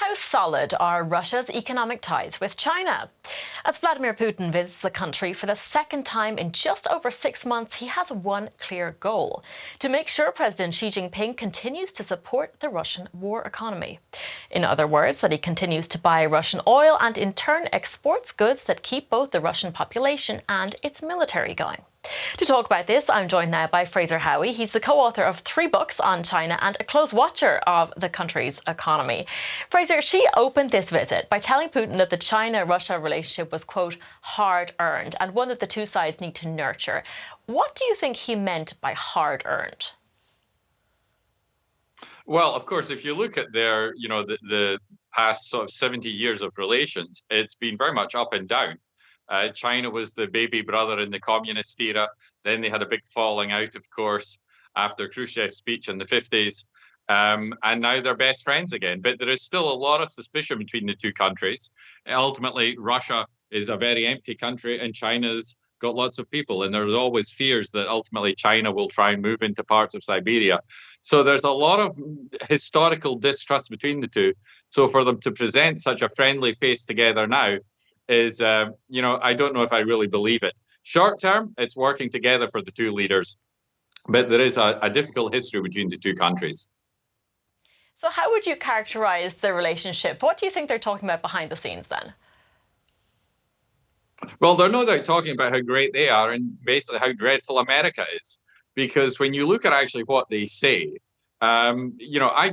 How solid are Russia's economic ties with China? As Vladimir Putin visits the country for the second time in just over 6 months, he has one clear goal: to make sure President Xi Jinping continues to support the Russian war economy. In other words, that he continues to buy Russian oil and in turn exports goods that keep both the Russian population and its military going. To talk about this, I'm joined now by Fraser Howie. He's the co-author of 3 books on China and a close watcher of the country's economy. Fraser, Xi opened this visit by telling Putin that the China-Russia relationship was, quote, hard-earned and one that the two sides need to nurture. What do you think he meant by hard-earned? Well, of course, if you look at their, the past sort of 70 years of relations, it's been very much up and down. China was the baby brother in the communist era. Then they had a big falling out, of course, after Khrushchev's speech in the 50s. And now they're best friends again. But there is still a lot of suspicion between the two countries. Ultimately, Russia is a very empty country and China's got lots of people. And there's always fears that ultimately China will try and move into parts of Siberia. So there's a lot of historical distrust between the two. So for them to present such a friendly face together now is, I don't know if I really believe it. Short term, it's working together for the two leaders, but there is a difficult history between the two countries. So how would you characterize the relationship? What do you think they're talking about behind the scenes then? Well, they're no doubt talking about how great they are and basically how dreadful America is. Because when you look at actually what they say, I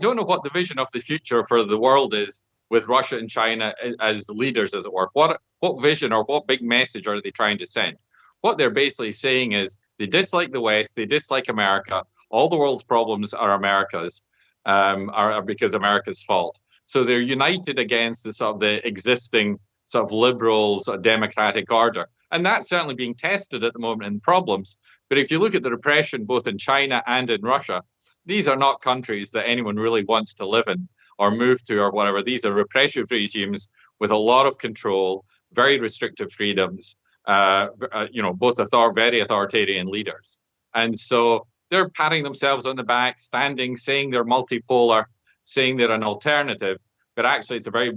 don't know what the vision of the future for the world is with Russia and China as leaders, as it were. What vision or what big message are they trying to send? What they're basically saying is they dislike the West, they dislike America. All the world's problems are America's, are because America's fault. So they're united against the existing sort of liberal, sort of democratic order. And that's certainly being tested at the moment in problems. But if you look at the repression both in China and in Russia, these are not countries that anyone really wants to live in or move to or whatever. These are repressive regimes with a lot of control, very restrictive freedoms, both very authoritarian leaders. And so they're patting themselves on the back, saying they're multipolar, saying they're an alternative, but actually it's a very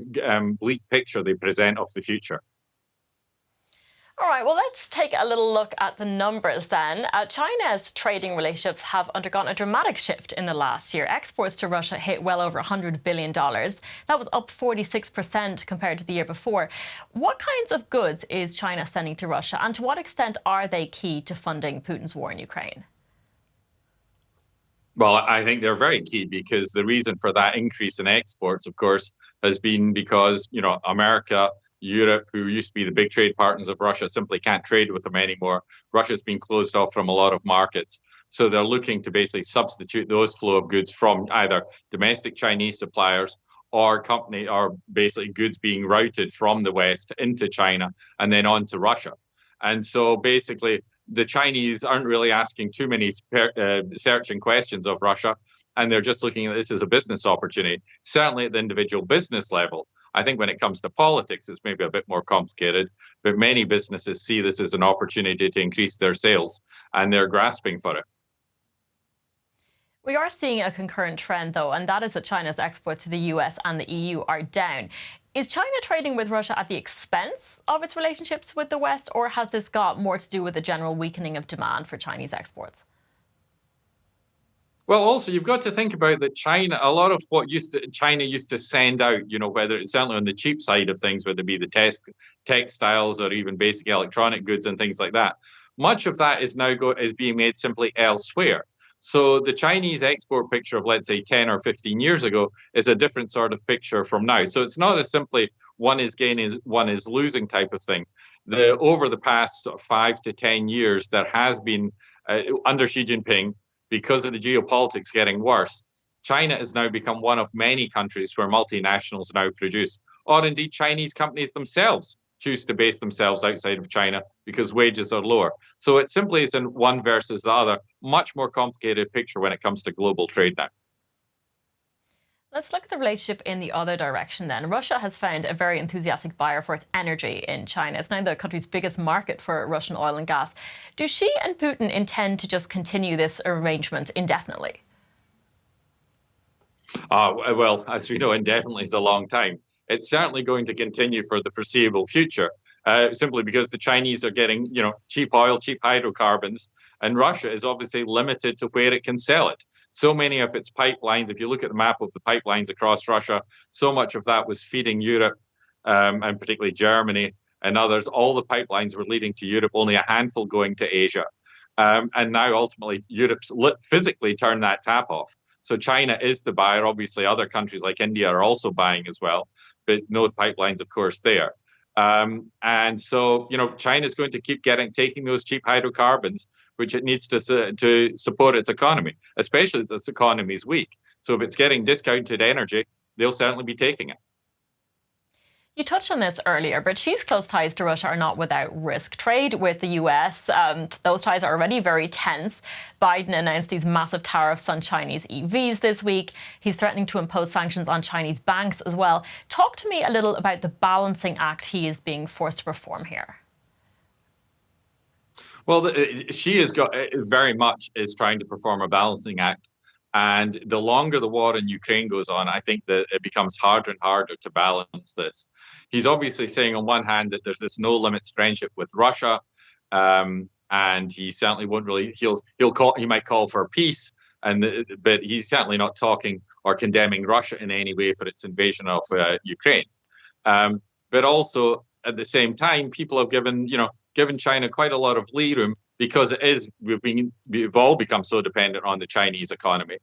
bleak picture they present of the future. All right, well, let's take a little look at the numbers then. China's trading relationships have undergone a dramatic shift in the last year. Exports to Russia hit well over $100 billion. That was up 46% compared to the year before. What kinds of goods is China sending to Russia, and to what extent are they key to funding Putin's war in Ukraine? Well, I think they're very key because the reason for that increase in exports, of course, has been because, America, Europe, who used to be the big trade partners of Russia, simply can't trade with them anymore. Russia's been closed off from a lot of markets. So they're looking to basically substitute those flow of goods from either domestic Chinese suppliers or basically goods being routed from the West into China and then on to Russia. And so basically, the Chinese aren't really asking too many searching questions of Russia, and they're just looking at this as a business opportunity, certainly at the individual business level. I think when it comes to politics, it's maybe a bit more complicated, but many businesses see this as an opportunity to increase their sales, and they're grasping for it. We are seeing a concurrent trend, though, and that is that China's exports to the US and the EU are down. Is China trading with Russia at the expense of its relationships with the West, or has this got more to do with the general weakening of demand for Chinese exports? Well, also, you've got to think about that China, a lot of what China used to send out, whether it's certainly on the cheap side of things, whether it be the textiles or even basic electronic goods and things like that, much of that is now is being made simply elsewhere. So the Chinese export picture of, let's say, 10 or 15 years ago is a different sort of picture from now. So it's not as simply one is gaining, one is losing type of thing. Over the past 5 to 10 years, there has been, under Xi Jinping, because of the geopolitics getting worse, China has now become one of many countries where multinationals now produce, or indeed Chinese companies themselves choose to base themselves outside of China because wages are lower. So it simply isn't one versus the other. Much more complicated picture when it comes to global trade now. Let's look at the relationship in the other direction then. Russia has found a very enthusiastic buyer for its energy in China. It's now the country's biggest market for Russian oil and gas. Do Xi and Putin intend to just continue this arrangement indefinitely? Well, as we know, indefinitely is a long time. It's certainly going to continue for the foreseeable future, simply because the Chinese are getting, cheap oil, cheap hydrocarbons, and Russia is obviously limited to where it can sell it. So many of its pipelines, if you look at the map of the pipelines across Russia, so much of that was feeding Europe, and particularly Germany and others. All the pipelines were leading to Europe, only a handful going to Asia. And now ultimately Europe's physically turned that tap off. So China is the buyer. Obviously, other countries like India are also buying as well, but no pipelines, of course, there. And so, China is going to keep taking those cheap hydrocarbons, which it needs to support its economy, especially if its economy is weak. So if it's getting discounted energy, they'll certainly be taking it. You touched on this earlier, but Xi's close ties to Russia are not without risk. Trade with the US, those ties are already very tense. Biden announced these massive tariffs on Chinese EVs this week. He's threatening to impose sanctions on Chinese banks as well. Talk to me a little about the balancing act he is being forced to perform here. Well, Xi has got very much is trying to perform a balancing act. And the longer the war in Ukraine goes on, I think that it becomes harder and harder to balance this. He's obviously saying on one hand that there's this no limits friendship with Russia, and he certainly won't really. He might call for peace, but he's certainly not talking or condemning Russia in any way for its invasion of Ukraine. But also at the same time, people have given China quite a lot of leeway because we've all become so dependent on the Chinese economy,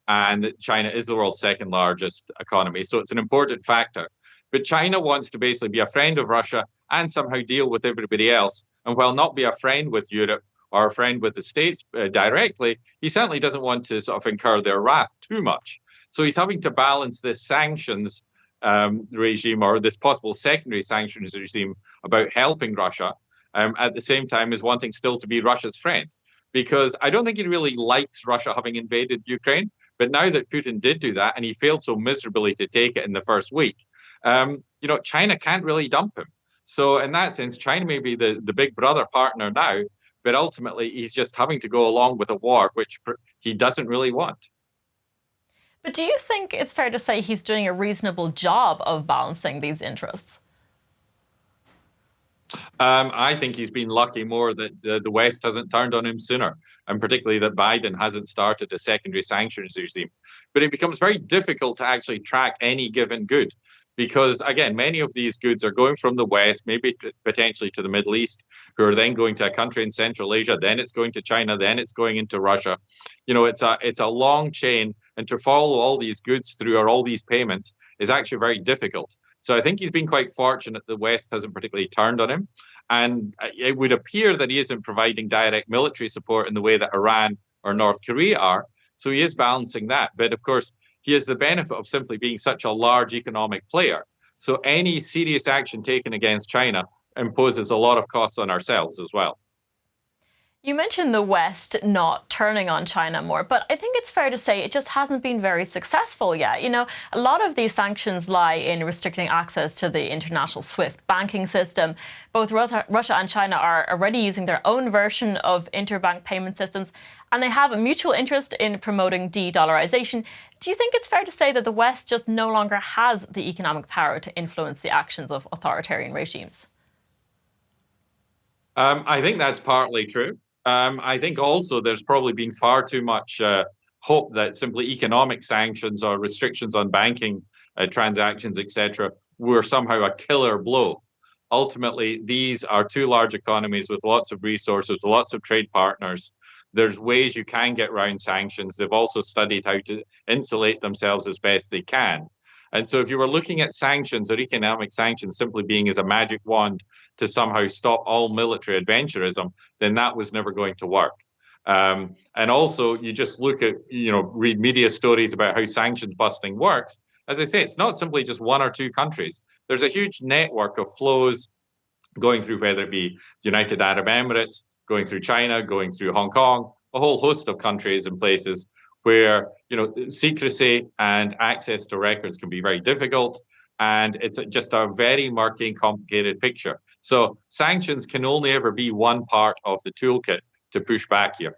and China is the world's second largest economy. So it's an important factor. But China wants to basically be a friend of Russia and somehow deal with everybody else. And while not be a friend with Europe or a friend with the States directly, he certainly doesn't want to sort of incur their wrath too much. So he's having to balance this sanctions regime, or this possible secondary sanctions regime, about helping Russia, at the same time as wanting still to be Russia's friend. Because I don't think he really likes Russia having invaded Ukraine. But now that Putin did do that, and he failed so miserably to take it in the first week, China can't really dump him. So in that sense, China may be the big brother partner now, but ultimately he's just having to go along with a war which he doesn't really want. But do you think it's fair to say he's doing a reasonable job of balancing these interests? I think he's been lucky more that the West hasn't turned on him sooner, and particularly that Biden hasn't started a secondary sanctions regime. But it becomes very difficult to actually track any given good because, again, many of these goods are going from the West, maybe potentially to the Middle East, who are then going to a country in Central Asia, then it's going to China, then it's going into Russia. It's a long chain, and to follow all these goods through or all these payments is actually very difficult. So I think he's been quite fortunate the West hasn't particularly turned on him. And it would appear that he isn't providing direct military support in the way that Iran or North Korea are. So he is balancing that. But of course, he has the benefit of simply being such a large economic player. So any serious action taken against China imposes a lot of costs on ourselves as well. You mentioned the West not turning on China more, but I think it's fair to say it just hasn't been very successful yet. A lot of these sanctions lie in restricting access to the international SWIFT banking system. Both Russia and China are already using their own version of interbank payment systems, and they have a mutual interest in promoting de-dollarization. Do you think it's fair to say that the West just no longer has the economic power to influence the actions of authoritarian regimes? I think that's partly true. I think also there's probably been far too much hope that simply economic sanctions or restrictions on banking transactions, etc., were somehow a killer blow. Ultimately, these are two large economies with lots of resources, lots of trade partners. There's ways you can get around sanctions. They've also studied how to insulate themselves as best they can. And so if you were looking at sanctions or economic sanctions simply being as a magic wand to somehow stop all military adventurism, then that was never going to work. And also, you just look at, read media stories about how sanctions busting works. As I say, it's not simply just one or two countries. There's a huge network of flows going through, whether it be the United Arab Emirates, going through China, going through Hong Kong, a whole host of countries and places where secrecy and access to records can be very difficult, and it's just a very murky and complicated picture. So sanctions can only ever be one part of the toolkit to push back here.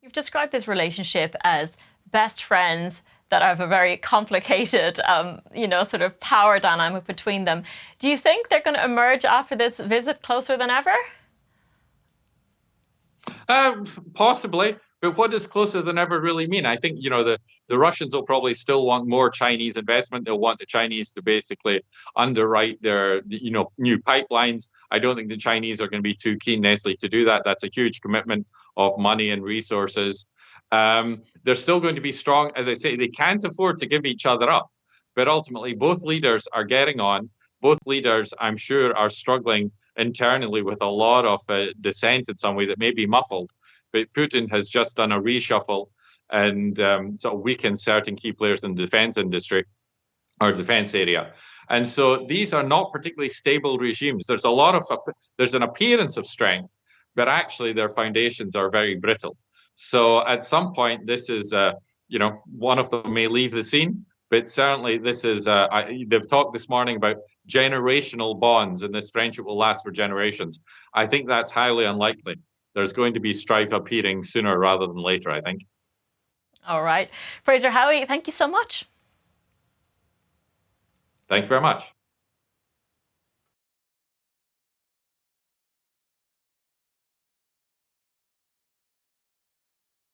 You've described this relationship as best friends, that have a very complicated, sort of power dynamic between them. Do you think they're going to emerge after this visit closer than ever? Possibly, but what does closer than ever really mean? I think, the Russians will probably still want more Chinese investment. They'll want the Chinese to basically underwrite their, new pipelines. I don't think the Chinese are going to be too keen necessarily to do that. That's a huge commitment of money and resources. They're still going to be strong. As I say, they can't afford to give each other up, but ultimately both leaders are getting on. Both leaders, I'm sure, are struggling internally with a lot of dissent in some ways. It may be muffled, but Putin has just done a reshuffle and sort of weakened certain key players in the defense industry or defense area. And so these are not particularly stable regimes. There's an appearance of strength, but actually their foundations are very brittle. So at some point, this is, one of them may leave the scene. But certainly, this is. They've talked this morning about generational bonds, and this friendship will last for generations. I think that's highly unlikely. There's going to be strife appearing sooner rather than later, I think. All right. Fraser Howie, thank you so much. Thank you very much.